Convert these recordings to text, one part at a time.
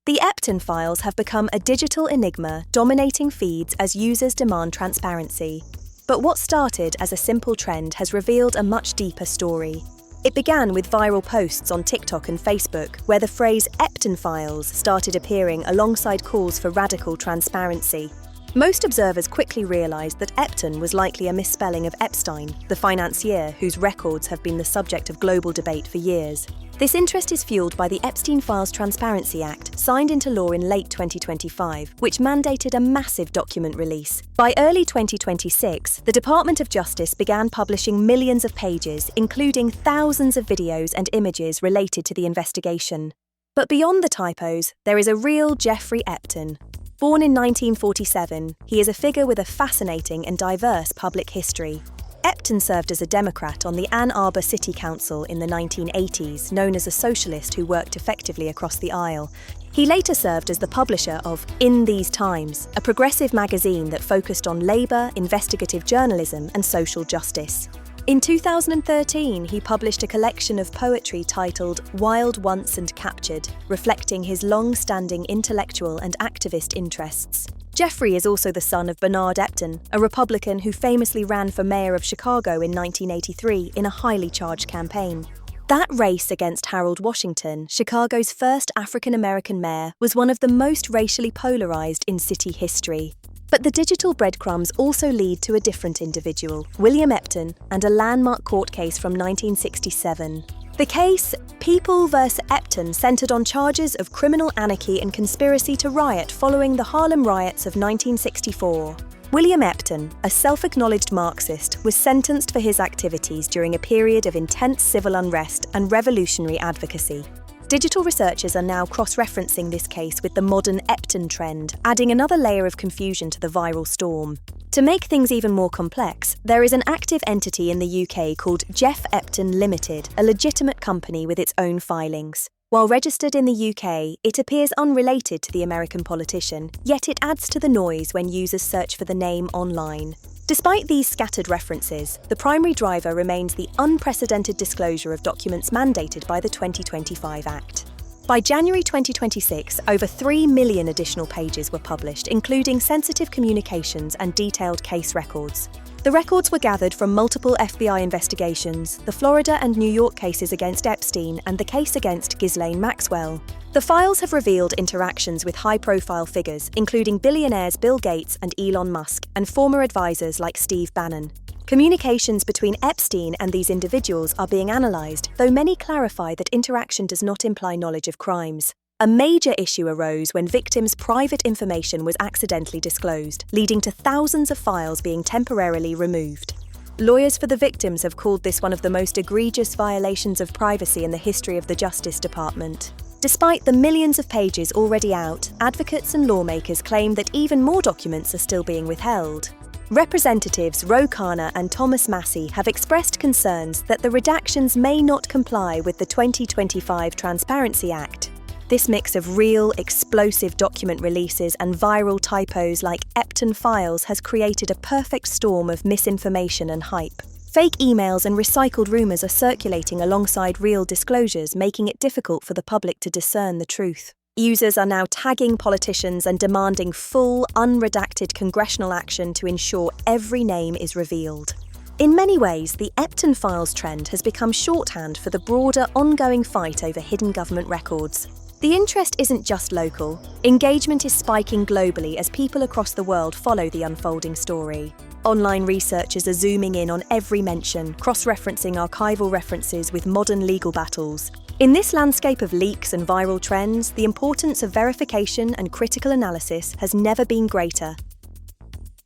The Epton files have become a digital enigma, dominating feeds as users demand transparency. But what started as a simple trend has revealed a much deeper story. It began with viral posts on TikTok and Facebook, where the phrase Epton files started appearing alongside calls for radical transparency. Most observers quickly realized that Epton was likely a misspelling of Epstein, the financier whose records have been the subject of global debate for years. This interest is fueled by the Epstein Files Transparency Act, signed into law in late 2025, which mandated a massive document release. By early 2026, the Department of Justice began publishing millions of pages, including thousands of videos and images related to the investigation. But beyond the typos, there is a real Jeffrey Epton. Born in 1947, he is a figure with a fascinating and diverse public history. Epton served as a Democrat on the Ann Arbor City Council in the 1980s, known as a socialist who worked effectively across the aisle. He later served as the publisher of In These Times, a progressive magazine that focused on labor, investigative journalism, and social justice. In 2013, he published a collection of poetry titled Wild Once and Captured, reflecting his long-standing intellectual and activist interests. Jeffrey is also the son of Bernard Epton, a Republican who famously ran for mayor of Chicago in 1983 in a highly charged campaign. That race against Harold Washington, Chicago's first African-American mayor, was one of the most racially polarized in city history. But the digital breadcrumbs also lead to a different individual, William Epton, and a landmark court case from 1967. The case, People v. Epton, centered on charges of criminal anarchy and conspiracy to riot following the Harlem riots of 1964. William Epton, a self-acknowledged Marxist, was sentenced for his activities during a period of intense civil unrest and revolutionary advocacy. Digital researchers are now cross-referencing this case with the modern Epton trend, adding another layer of confusion to the viral storm. To make things even more complex, there is an active entity in the UK called Jeff Epton Limited, a legitimate company with its own filings. While registered in the UK, it appears unrelated to the American politician, yet it adds to the noise when users search for the name online. Despite these scattered references, the primary driver remains the unprecedented disclosure of documents mandated by the 2025 Act. By January 2026, over 3 million additional pages were published, including sensitive communications and detailed case records. The records were gathered from multiple FBI investigations, the Florida and New York cases against Epstein, and the case against Ghislaine Maxwell. The files have revealed interactions with high-profile figures, including billionaires Bill Gates and Elon Musk, and former advisors like Steve Bannon. Communications between Epstein and these individuals are being analysed, though many clarify that interaction does not imply knowledge of crimes. A major issue arose when victims' private information was accidentally disclosed, leading to thousands of files being temporarily removed. Lawyers for the victims have called this one of the most egregious violations of privacy in the history of the Justice Department. Despite the millions of pages already out, advocates and lawmakers claim that even more documents are still being withheld. Representatives Ro Khanna and Thomas Massie have expressed concerns that the redactions may not comply with the 2025 Transparency Act. This mix of real, explosive document releases and viral typos like Epton files has created a perfect storm of misinformation and hype. Fake emails and recycled rumors are circulating alongside real disclosures, making it difficult for the public to discern the truth. Users are now tagging politicians and demanding full, unredacted congressional action to ensure every name is revealed. In many ways, the Epton files trend has become shorthand for the broader, ongoing fight over hidden government records. The interest isn't just local. Engagement is spiking globally as people across the world follow the unfolding story. Online researchers are zooming in on every mention, cross-referencing archival references with modern legal battles. In this landscape of leaks and viral trends, the importance of verification and critical analysis has never been greater.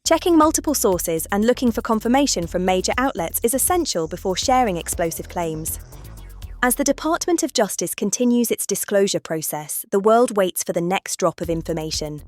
Checking multiple sources and looking for confirmation from major outlets is essential before sharing explosive claims. As the Department of Justice continues its disclosure process, the world waits for the next drop of information.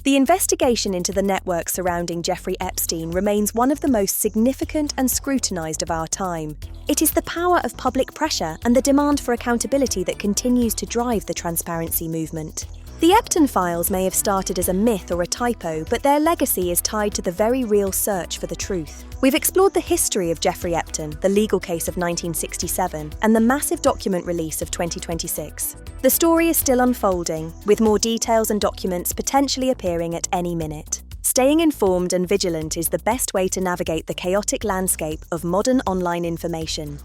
The investigation into the network surrounding Jeffrey Epstein remains one of the most significant and scrutinized of our time. It is the power of public pressure and the demand for accountability that continues to drive the transparency movement. The Epton files may have started as a myth or a typo, but their legacy is tied to the very real search for the truth. We've explored the history of Jeffrey Epton, the legal case of 1967, and the massive document release of 2026. The story is still unfolding, with more details and documents potentially appearing at any minute. Staying informed and vigilant is the best way to navigate the chaotic landscape of modern online information.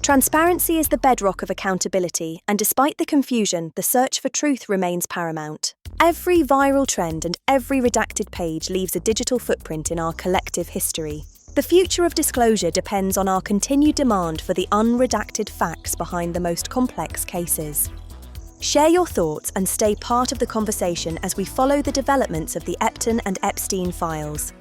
Transparency is the bedrock of accountability, and despite the confusion, the search for truth remains paramount. Every viral trend and every redacted page leaves a digital footprint in our collective history. The future of disclosure depends on our continued demand for the unredacted facts behind the most complex cases. Share your thoughts and stay part of the conversation as we follow the developments of the Epton and Epstein files.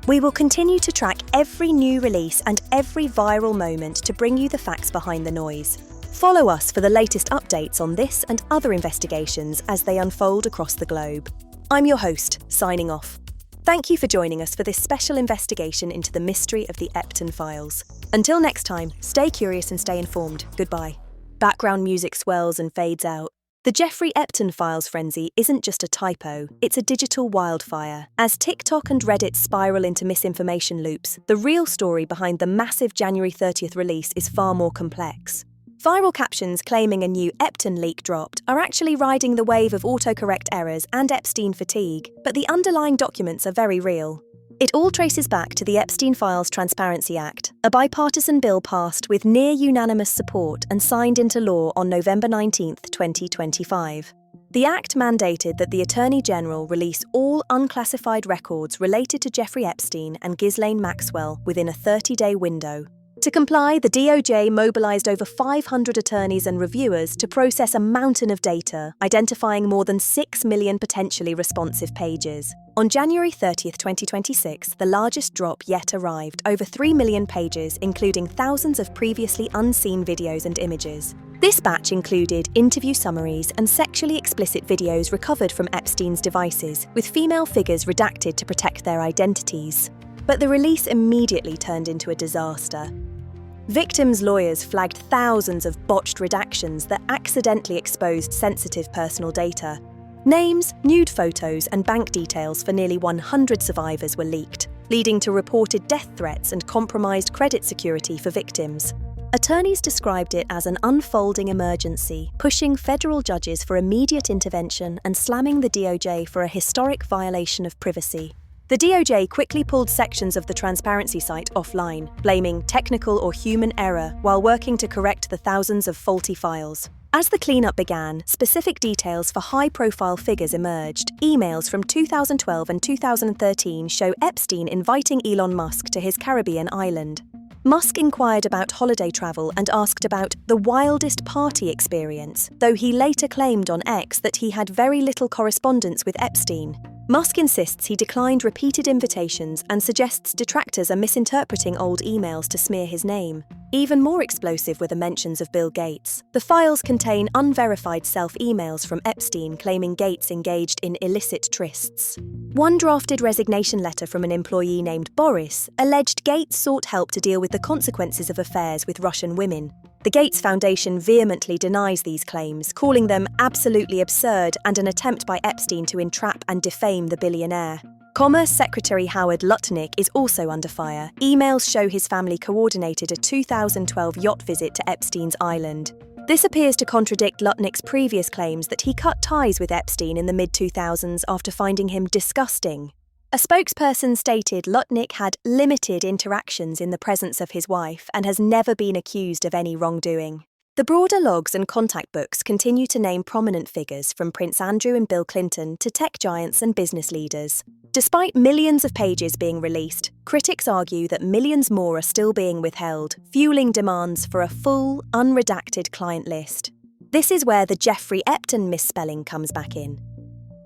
We will continue to track every new release and every viral moment to bring you the facts behind the noise. Follow us for the latest updates on this and other investigations as they unfold across the globe. I'm your host, signing off. Thank you for joining us for this special investigation into the mystery of the Epton files. Until next time, stay curious and stay informed. Goodbye. Background music swells and fades out. The Jeffrey Epton files frenzy isn't just a typo, it's a digital wildfire. As TikTok and Reddit spiral into misinformation loops, the real story behind the massive January 30th release is far more complex. Viral captions claiming a new Epton leak dropped are actually riding the wave of autocorrect errors and Epstein fatigue, but the underlying documents are very real. It all traces back to the Epstein Files Transparency Act, a bipartisan bill passed with near-unanimous support and signed into law on November 19, 2025. The act mandated that the Attorney General release all unclassified records related to Jeffrey Epstein and Ghislaine Maxwell within a 30-day window. To comply, the DOJ mobilized over 500 attorneys and reviewers to process a mountain of data, identifying more than 6 million potentially responsive pages. On January 30, 2026, the largest drop yet arrived, over 3 million pages, including thousands of previously unseen videos and images. This batch included interview summaries and sexually explicit videos recovered from Epstein's devices, with female figures redacted to protect their identities. But the release immediately turned into a disaster. Victims' lawyers flagged thousands of botched redactions that accidentally exposed sensitive personal data. Names, nude photos, and bank details for nearly 100 survivors were leaked, leading to reported death threats and compromised credit security for victims. Attorneys described it as an unfolding emergency, pushing federal judges for immediate intervention and slamming the DOJ for a historic violation of privacy. The DOJ quickly pulled sections of the transparency site offline, blaming technical or human error while working to correct the thousands of faulty files. As the cleanup began, specific details for high-profile figures emerged. Emails from 2012 and 2013 show Epstein inviting Elon Musk to his Caribbean island. Musk inquired about holiday travel and asked about the wildest party experience, though he later claimed on X that he had very little correspondence with Epstein. Musk insists he declined repeated invitations and suggests detractors are misinterpreting old emails to smear his name. Even more explosive were the mentions of Bill Gates. The files contain unverified self-emails from Epstein claiming Gates engaged in illicit trysts. One drafted resignation letter from an employee named Boris alleged Gates sought help to deal with the consequences of affairs with Russian women. The Gates Foundation vehemently denies these claims, calling them absolutely absurd and an attempt by Epstein to entrap and defame the billionaire. Commerce Secretary Howard Lutnick is also under fire. Emails show his family coordinated a 2012 yacht visit to Epstein's island. This appears to contradict Lutnick's previous claims that he cut ties with Epstein in the mid-2000s after finding him disgusting. A spokesperson stated Lutnick had limited interactions in the presence of his wife and has never been accused of any wrongdoing. The broader logs and contact books continue to name prominent figures from Prince Andrew and Bill Clinton to tech giants and business leaders. Despite millions of pages being released, critics argue that millions more are still being withheld, fueling demands for a full, unredacted client list. This is where the Jeffrey Epton misspelling comes back in.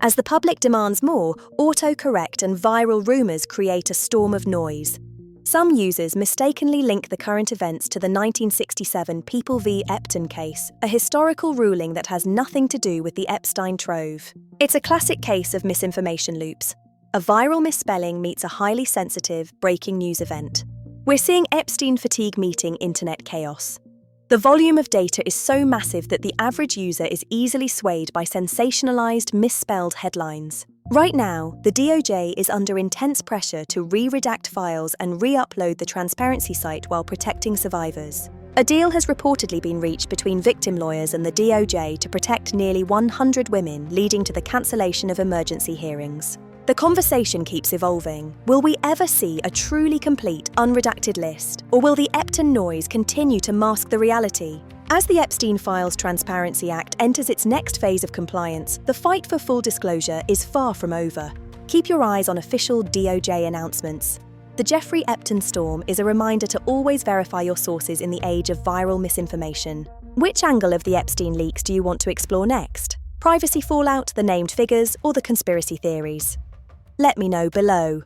As the public demands more, autocorrect and viral rumours create a storm of noise. Some users mistakenly link the current events to the 1967 People v. Epton case, a historical ruling that has nothing to do with the Epstein trove. It's a classic case of misinformation loops. A viral misspelling meets a highly sensitive, breaking news event. We're seeing Epstein fatigue meeting internet chaos. The volume of data is so massive that the average user is easily swayed by sensationalized, misspelled headlines. Right now, the DOJ is under intense pressure to re-redact files and re-upload the transparency site while protecting survivors. A deal has reportedly been reached between victim lawyers and the DOJ to protect nearly 100 women, leading to the cancellation of emergency hearings. The conversation keeps evolving. Will we ever see a truly complete, unredacted list? Or will the Epton noise continue to mask the reality? As the Epstein Files Transparency Act enters its next phase of compliance, the fight for full disclosure is far from over. Keep your eyes on official DOJ announcements. The Jeffrey Epton storm is a reminder to always verify your sources in the age of viral misinformation. Which angle of the Epstein leaks do you want to explore next? Privacy fallout, the named figures, or the conspiracy theories? Let me know below.